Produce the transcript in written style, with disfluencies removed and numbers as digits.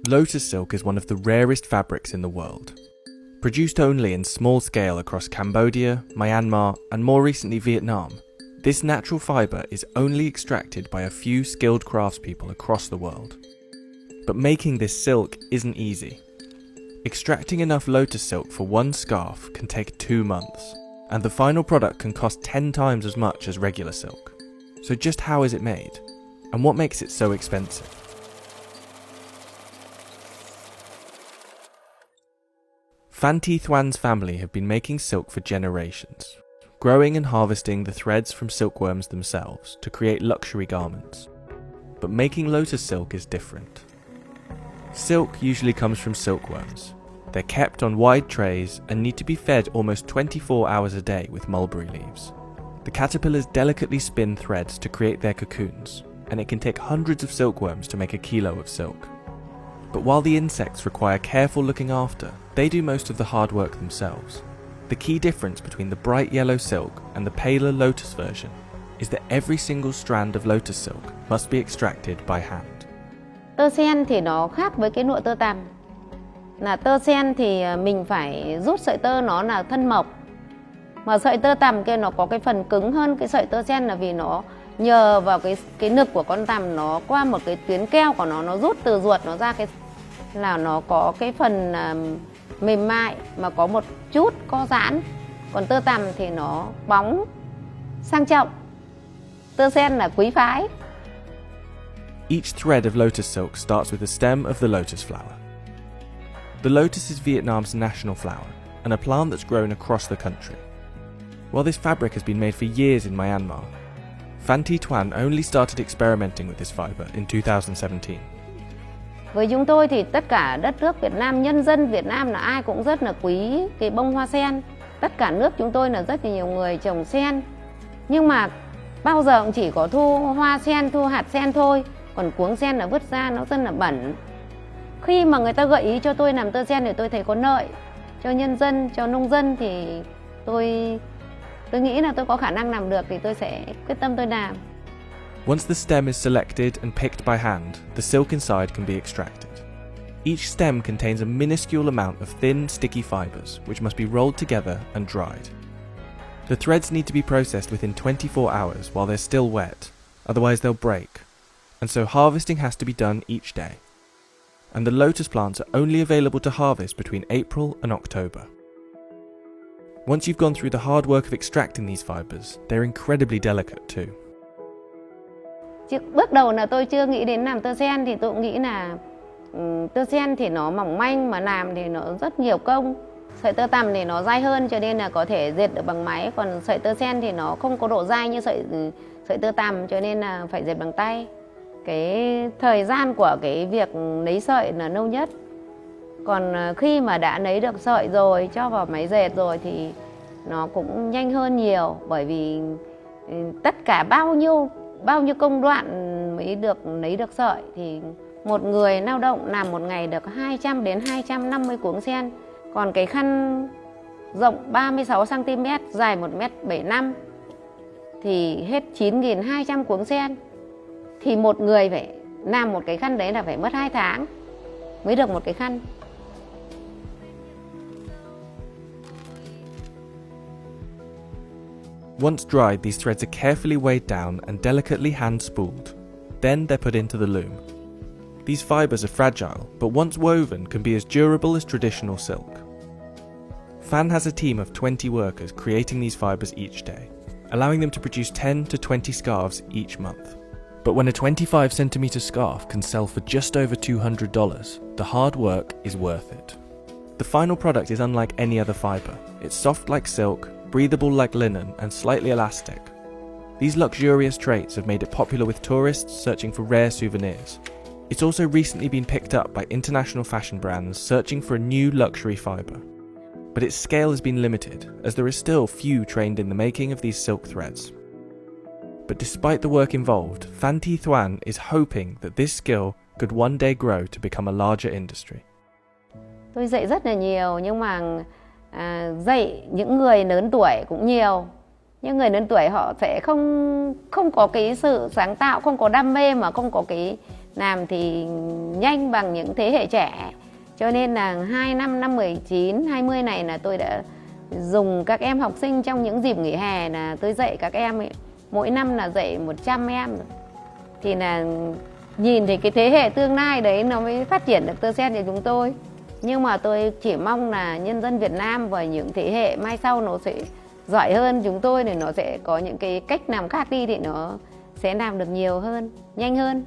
Lotus silk is one of the rarest fabrics in the world. Produced only in small scale across Cambodia, Myanmar, and more recently Vietnam, this natural fibre is only extracted by a few skilled craftspeople across the world. But making this silk isn't easy. Extracting enough lotus silk for one scarf can take 2 months, and the final product can cost 10 times as much as regular silk. So just how is it made? And what makes it so expensive? Phan Thi Thuan's family have been making silk for generations, growing and harvesting the threads from silkworms themselves to create luxury garments. But making lotus silk is different. Silk usually comes from silkworms. They're kept on wide trays and need to be fed almost 24 hours a day with mulberry leaves. The caterpillars delicately spin threads to create their cocoons, and it can take hundreds of silkworms to make a kilo of silk. But while the insects require careful looking after, they do most of the hard work themselves. The key difference between the bright yellow silk and the paler lotus version is that every single strand of lotus silk must be extracted by hand. Tơ sen thì nó khác với cái lụa tơ tằm. Là tơ sen thì mình phải rút sợi tơ nó là thân mộc. Mà sợi tơ tằm kia nó có cái phần cứng hơn cái sợi tơ sen là vì nó nhờ vào cái nực của con tằm, nó qua một cái tuyến keo của nó rút từ ruột nó ra, cái là nó có cái phần mềm mại mà có một chút co giãn. Còn tơ tằm thì nó bóng, sang trọng. Tơ sen là quý phái. Each thread of lotus silk starts with the stem of the lotus flower. The lotus is Vietnam's national flower and a plant that's grown across the country. While this fabric has been made for years in Myanmar, Phan Thi Thuan only started experimenting with this fibre in 2017. Với chúng tôi thì tất cả đất nước Việt Nam, nhân dân Việt Nam là ai cũng rất là quý cái bông hoa sen. Tất cả nước chúng tôi là rất là nhiều người trồng sen. Nhưng mà bao giờ cũng chỉ có thu hoa sen, thu hạt sen thôi. Còn cuống sen là vứt ra nó rất là bẩn. Khi mà người ta gợi ý cho tôi làm tơ sen thì tôi thấy có lợi cho nhân dân, cho nông dân thì tôi nghĩ là tôi có khả năng làm được thì tôi sẽ quyết tâm tôi làm. Once the stem is selected and picked by hand, the silk inside can be extracted. Each stem contains a minuscule amount of thin, sticky fibres, which must be rolled together and dried. The threads need to be processed within 24 hours while they're still wet, otherwise they'll break, and so harvesting has to be done each day. And the lotus plants are only available to harvest between April and October. Once you've gone through the hard work of extracting these fibres, they're incredibly delicate too. Bước đầu là tôi chưa nghĩ đến làm tơ sen, thì tôi nghĩ là tơ sen thì nó mỏng manh mà làm thì nó rất nhiều công. Sợi tơ tằm thì nó dai hơn cho nên là có thể dệt được bằng máy, còn sợi tơ sen thì nó không có độ dai như sợi tơ tằm cho nên là phải dệt bằng tay. Cái thời gian của cái việc nấy sợi là lâu nhất. Còn khi mà đã nấy được sợi rồi, cho vào máy dệt rồi thì nó cũng nhanh hơn nhiều, bởi vì tất cả bao nhiêu công đoạn mới được nấy được sợi thì một người lao động làm một ngày được 200 đến 250 cuống sen. Còn cái khăn rộng 36 cm, dài 1,75 m thì hết 9.200 cuống sen. Thì một người phải làm một cái khăn đấy là phải mất 2 tháng mới được một cái khăn. Once dried, these threads are carefully weighed down and delicately hand-spooled. Then they're put into the loom. These fibres are fragile, but once woven can be as durable as traditional silk. Phan has a team of 20 workers creating these fibres each day, allowing them to produce 10 to 20 scarves each month. But when a 25cm scarf can sell for just over $200, the hard work is worth it. The final product is unlike any other fibre. It's soft like silk, breathable like linen, and slightly elastic. These luxurious traits have made it popular with tourists searching for rare souvenirs. It's also recently been picked up by international fashion brands searching for a new luxury fibre. But its scale has been limited, as there are still few trained in the making of these silk threads. But despite the work involved, Phan Thi Thuan is hoping that this skill could one day grow to become a larger industry. Tôi dạy rất là nhiều, nhưng mà dạy những người lớn tuổi cũng nhiều. Những người lớn tuổi họ sẽ không có cái sự sáng tạo, không có đam mê, mà không có cái làm thì nhanh bằng những thế hệ trẻ. Cho nên là 2 năm 19, 20 này là tôi đã dùng các em học sinh trong những dịp nghỉ hè là tôi dạy các em ấy. Mỗi năm là dạy 100 em rồi. Thì là nhìn thấy cái thế hệ tương lai đấy nó mới phát triển được tơ sen cho chúng tôi. Nhưng mà tôi chỉ mong là nhân dân Việt Nam và những thế hệ mai sau nó sẽ giỏi hơn chúng tôi, để nó sẽ có những cái cách làm khác đi thì nó sẽ làm được nhiều hơn, nhanh hơn.